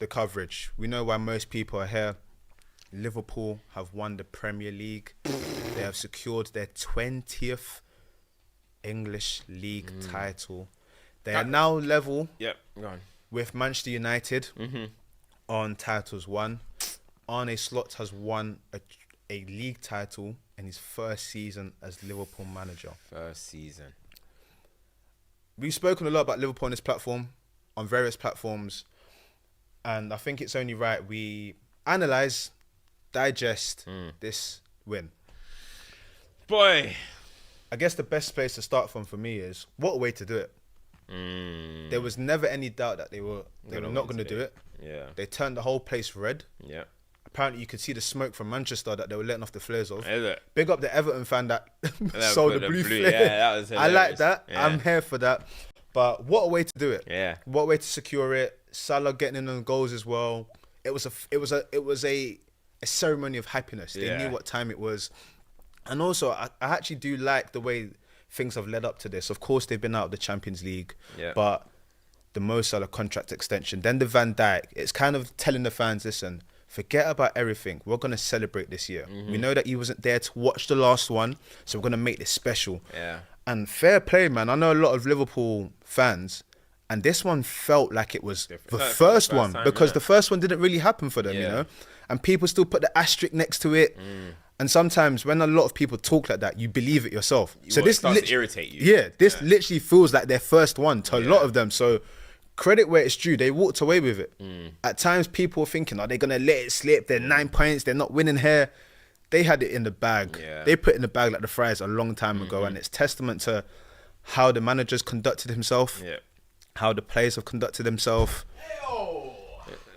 the coverage. We know why most people are here. Liverpool have won the Premier League. They have secured their 20th English League title. They are now level with Manchester United on titles won. Arne Slot has won a league title in his first season as Liverpool manager. First season. We've spoken a lot about Liverpool on this platform, on various platforms, and I think it's only right we analyse, digest this win. Boy. I guess the best place to start from for me is, what a way to do it. There was never any doubt that they were not going to do it. Yeah. They turned the whole place red. Yeah. Apparently, you could see the smoke from Manchester that they were letting off the flares of. Is it? Big up the Everton fan that sold the blue flare. Yeah, that was hilarious. I like that. Yeah. I'm here for that. But what a way to do it. Yeah. What a way to secure it. Salah getting in on goals as well. It was a ceremony of happiness. They knew what time it was. And also, I actually do like the way things have led up to this. Of course, they've been out of the Champions League, but the Mo Salah contract extension, then the Van Dijk, it's kind of telling the fans, listen, forget about everything. We're going to celebrate this year. We know that he wasn't there to watch the last one, so we're going to make this special. Yeah. And fair play, man. I know a lot of Liverpool fans, and this one felt like it was the first one, because the first one didn't really happen for them, you know? And people still put the asterisk next to it. And sometimes when a lot of people talk like that, you believe it yourself. So this starts to irritate you. Yeah, this literally feels like their first one to a lot of them. So credit where it's due. They walked away with it. At times, people were thinking, are they going to let it slip? They're 9 points. They're not winning here. They had it in the bag. Yeah. They put it in the bag like the fries a long time ago. And it's testament to how the manager's conducted himself, how the players have conducted themselves.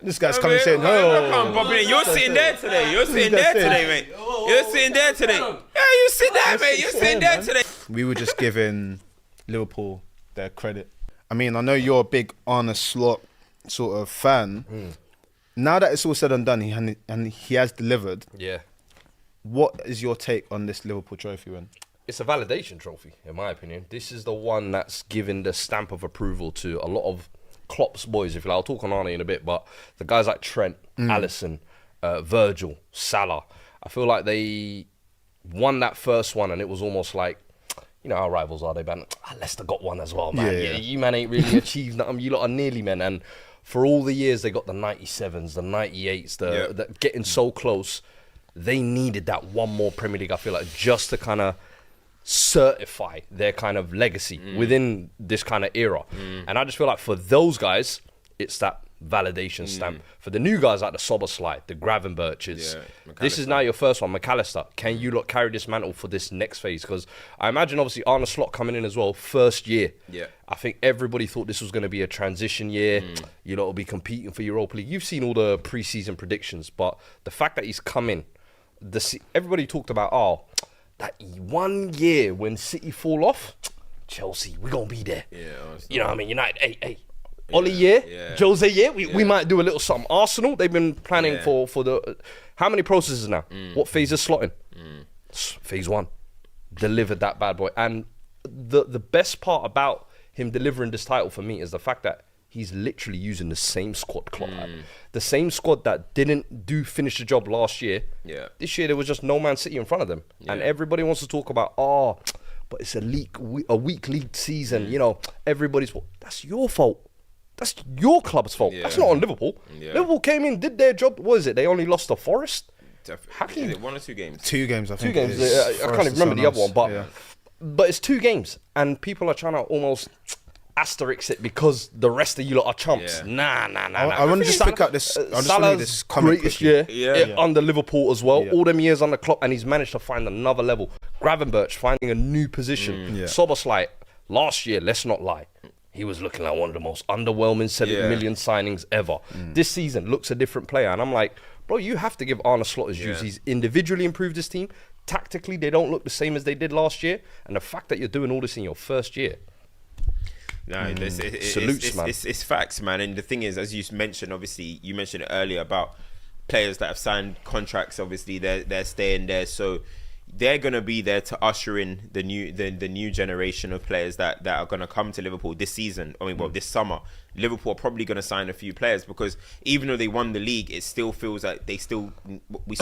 This guy's coming saying, You're sitting there today. You're sitting there today, mate. You're sitting there today. Yeah, you sit there, mate. You're sitting there today. We were just giving Liverpool their credit. I mean, I know you're a big Arne Slot sort of fan. Now that it's all said and done, and he has delivered. Yeah. What is your take on this Liverpool trophy win? It's a validation trophy, in my opinion. This is the one that's given the stamp of approval to a lot of Klopp's boys, if you like. I'll talk on Arne in a bit, but the guys like Trent, Alisson, Virgil, Salah, I feel like they won that first one, and it was almost like, you know how rivals are, they ban, Leicester got one as well, man. Yeah. You man ain't really achieved nothing. You lot are nearly men. And for all the years they got the 97s, the 98s, the getting so close, they needed that one more Premier League, I feel like, just to kind of certify their kind of legacy within this kind of era. And I just feel like for those guys, it's that validation stamp. For the new guys like the Soberslide, the Gravenberches, this is now your first one. McAllister, can you lot carry this mantle for this next phase? Because I imagine obviously Arne Slot coming in as well, first year. I think everybody thought this was going to be a transition year. You lot will be competing for Europa League. You've seen all the pre-season predictions, but the fact that he's come in, everybody talked about, that 1 year when City fall off, Chelsea, we're going to be there. You know what I mean? United, hey. Ollie Jose we might do a little something. Arsenal, they've been planning for the... How many processes now? What phase is slotting? Phase 1. Delivered that bad boy. And the best part about him delivering this title for me is the fact that he's literally using the same squad Klopp had. The same squad that didn't finish the job last year. This year there was just no Man City in front of them. And everybody wants to talk about, but it's a weak league season. You know, everybody's fault. That's your fault. That's your club's fault. That's not on Liverpool. Liverpool came in, did their job. What is it? They only lost to Forest? Is it 1 or 2 games? 2 games, I think. 2 games. I can't even remember the other one. But it's 2 games. And people are trying to almost asterisk it because the rest of you lot are chumps. Nah. I want to just pick up this. Salah's greatest year under Liverpool as well. All them years under Klopp, and he's managed to find another level. Gravenberch finding a new position. Soberslide, last year, let's not lie, he was looking like one of the most underwhelming 70 million signings ever. This season looks a different player, and I'm like, bro, you have to give Arne Slot his dues. He's individually improved his team. Tactically, they don't look the same as they did last year, and the fact that you're doing all this in your first year. No, it's facts, man. And the thing is, as you mentioned, obviously, you mentioned it earlier about players that have signed contracts. Obviously, they're staying there. So they're gonna be there to usher in the new generation of players that are gonna come to Liverpool this season. I mean, well, this summer, Liverpool are probably gonna sign a few players because even though they won the league, it still feels like we saw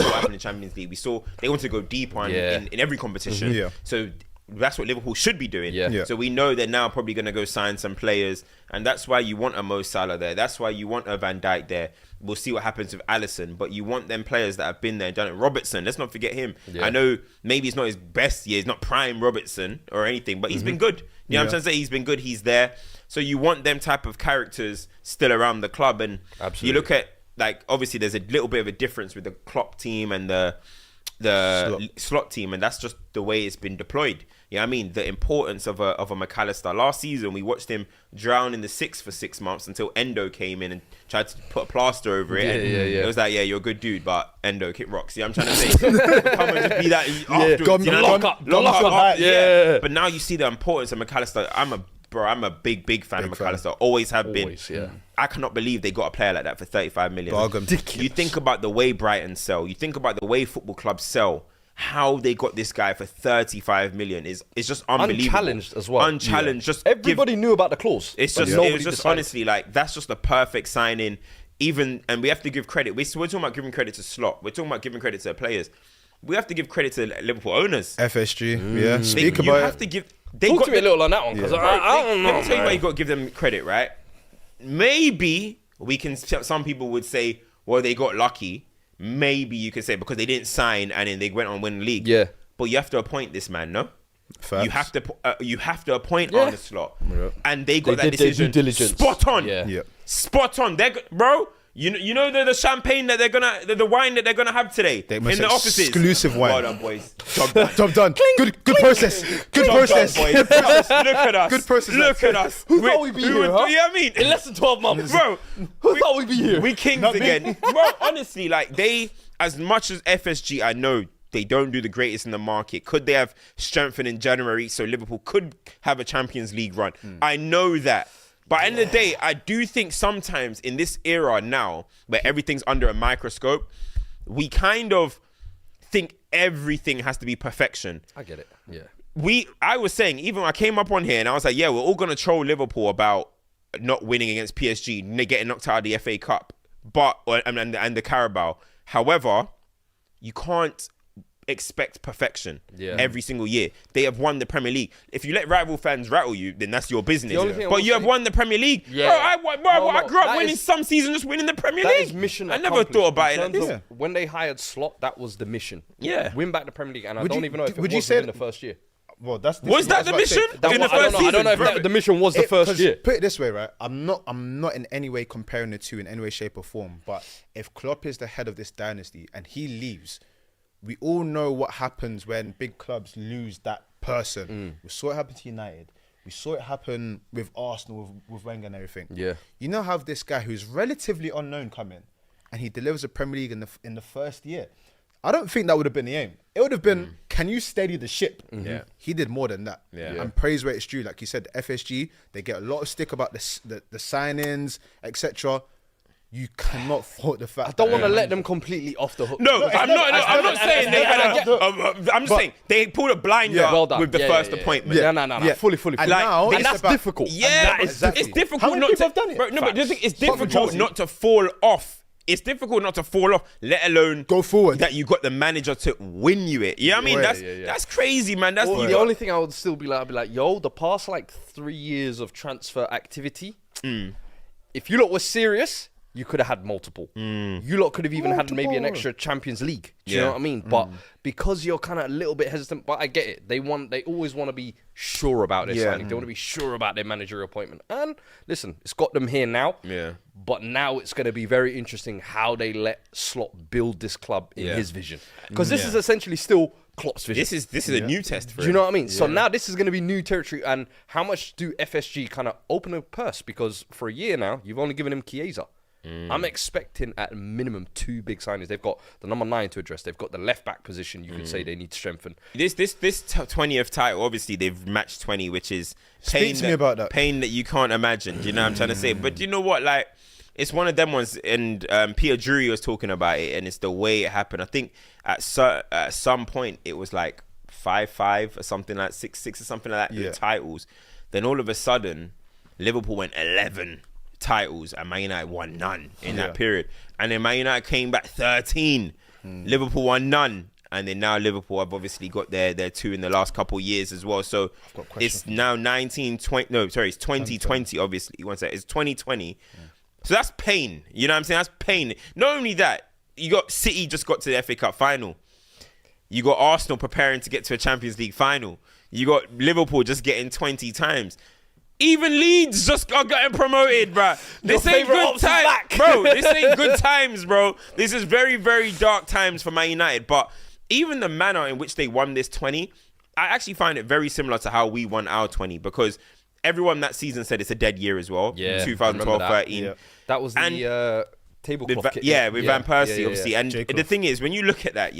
what happened in the Champions League. We saw they want to go deeper in every competition. Yeah. So that's what Liverpool should be doing. Yeah. So we know they're now probably going to go sign some players, and that's why you want a Mo Salah there. That's why you want a Van Dijk there. We'll see what happens with Alisson, but you want them players that have been there and done it. Robertson, let's not forget him. Yeah. I know maybe it's not his best year, it's not prime Robertson or anything, but he's been good. You know what I'm trying to say? He's been good. He's there. So you want them type of characters still around the club, and Absolutely. you look at, like, obviously there's a little bit of a difference with the Klopp team and the slot team, and that's just the way it's been deployed. You know what I mean? The importance of a McAllister. Last season, we watched him drown in the 6 for 6 months until Endo came in and tried to put a plaster over it. It was like, yeah, you're a good dude, but Endo kick rocks. You know what I'm trying to say? Come and just be that afterwards. Lock up. Yeah. But now you see the importance of McAllister. I'm a big fan of McAllister. Always have been. Yeah. I cannot believe they got a player like that for 35 million. Bargain. You think about the way Brighton sell. You think about the way football clubs sell. How they got this guy for 35 million is just unbelievable. Unchallenged as well. Unchallenged. Just everybody knew about the clause. It's just honestly, like, that's just a perfect signing. Even, and we have to give credit. We're talking about giving credit to Slot. We're talking about giving credit to the players. We have to give credit to Liverpool owners. FSG, yeah. Speak You about have it. to give. Talk to me a little on that one, because I don't know. Let me tell you why you got to give them credit, right? Maybe we can. Some people would say, well, they got lucky. Maybe you could say because they didn't sign and then they went on win the league. Yeah. But you have to appoint this man, no? Facts. You have to appoint Arne Slot. Yeah. And they got They that did their decision due diligence. spot on. Yeah. Spot on. Bro, you know the champagne that they're gonna the wine that they're gonna have today They in must the offices. exclusive wine. Well done, boys. Job done. Job done. Good process. Good Job process. done, boys. Look at us. Good process, Look at us. Who thought we'd be here, huh? You know what I mean? In less than 12 months. Bro, Who thought we'd be here? we kings again. Bro, honestly, like, they, as much as FSG, I know they don't do the greatest in the market. Could they have strengthened in January so Liverpool could have a Champions League run? I know that. But at the end of the day, I do think sometimes in this era now, where everything's under a microscope, we kind of think everything has to be perfection. I get it. Yeah. I was saying, even when I came up on here and I was like, yeah, we're all going to troll Liverpool about not winning against PSG, getting knocked out of the FA Cup and the Carabao. However, you can't expect perfection every single year. They have won the Premier League. If you let rival fans rattle you, then that's your business. But you have won the Premier League. Yeah. I grew up winning some seasons, just winning the Premier That League. is mission I never thought about it like this. When they hired Slot, that was the mission. Yeah. Win back the Premier League, and I Would don't you- even know if it would you was say- in the first year. Well, that's Was that the mission in the I first season? don't know if the mission was the first 'cause year. Put it this way, right? I'm not in any way comparing the two in any way, shape, or form. But if Klopp is the head of this dynasty and he leaves, we all know what happens when big clubs lose that person. We saw it happen to United. We saw it happen with Arsenal, with Wenger and everything. Yeah. You now have this guy who's relatively unknown come in, and he delivers a Premier League in the first year. I don't think that would have been the aim. It would have been, can you steady the ship? Yeah. He did more than that. Yeah. And praise where it's due. Like you said, the FSG, they get a lot of stick about the signings, etc. You cannot fault the fact. I don't want to let them completely off the hook. No, I'm not saying they had I'm just saying they pulled a blinder Well done. with the first appointment. No. Fully. And now and it's that's about- difficult. Yeah, And it's that is difficult How many not people to. have done it? Bro, no, but the thing, it's Apart from difficult Chelsea. not to fall off. It's difficult not to fall off, let alone Go forward. That you got the manager to win you it. You know what I mean? Yeah, That's crazy, man. That's The only thing I would still be like, I'd be like, yo, the past like 3 years of transfer activity, if you lot were serious, you could have had multiple. You lot could have even had maybe an extra Champions League. Do you know what I mean? But because you're kind of a little bit hesitant, but I get it. They always want to be sure about their signing. They want to be sure about their managerial appointment. And listen, it's got them here now. Yeah. But now it's going to be very interesting how they let Slot build this club in his vision. Because this is essentially still Klopp's vision. This is a new test for Do you know what I mean? So now this is going to be new territory. And how much do FSG kind of open a purse? Because for a year now, you've only given him Chiesa. I'm expecting at a minimum 2 big signings. They've got the number 9 to address. They've got the left back position. You could say they need to strengthen. This 20th title, obviously they've matched 20, which is Speak to me about that. pain that you can't imagine. Do you know what I'm trying to say? But you know what? Like, it's one of them ones, and Peter Drury was talking about it, and it's the way it happened. I think at some point it was like 5-5 or something like 6-6 or something like that, the titles. Then all of a sudden, Liverpool went 11 titles and Man United won none in that period. And then Man United came back 13. Liverpool won none. And then now Liverpool have obviously got their 2 in the last couple of years as well. So it's now it's 2020, obviously. One sec, it's 2020. So that's pain. You know what I'm saying? That's pain. Not only that, you got City just got to the FA Cup final. You got Arsenal preparing to get to a Champions League final. You got Liverpool just getting 20 times. Even Leeds just got getting promoted, bro. This ain't good times, bro. This ain't good times, bro. This is very, very dark times for Man United. But even the manner in which they won this 20, I actually find it very similar to how we won our 20, because everyone that season said it's a dead year as well. Yeah, 2012-13. Yeah. That was the tablecloth kit. With Van Persie, obviously. Yeah. And the thing is, when you look at that,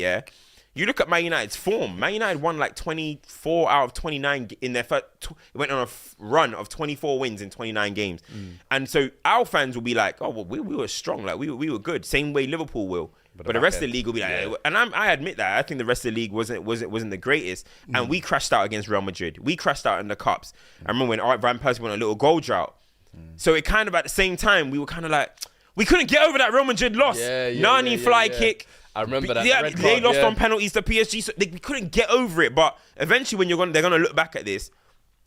you look at Man United's form. Man United won like 24 out of 29 in their first. Went on a run of 24 wins in 29 games, and so our fans will be like, "Oh, well, we were strong. Like we were good. Same way Liverpool will." But the rest of the league will be like, and I admit that I think the rest of the league wasn't the greatest, and we crashed out against Real Madrid. We crashed out in the cups. I remember when Van Persie went on a little goal drought. So it kind of at the same time we were kind of like, we couldn't get over that Real Madrid loss. Nani fly kick. I remember that. Yeah, they lost on penalties to PSG, so they couldn't get over it. But eventually, when they're gonna look back at this,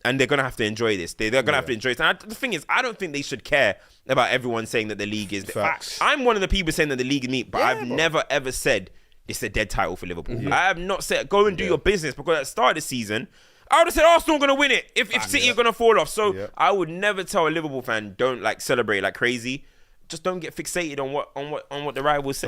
and they're gonna have to enjoy this. They're gonna have to enjoy it. And the thing is, I don't think they should care about everyone saying that the league is. I'm one of the people saying that the league is neat, but I've never ever said it's a dead title for Liverpool. I have not said go and do your business, because at the start of the season, I would have said Arsenal are gonna win it if City are gonna fall off. So I would never tell a Liverpool fan don't like celebrate like crazy. Just don't get fixated on what the rivals say.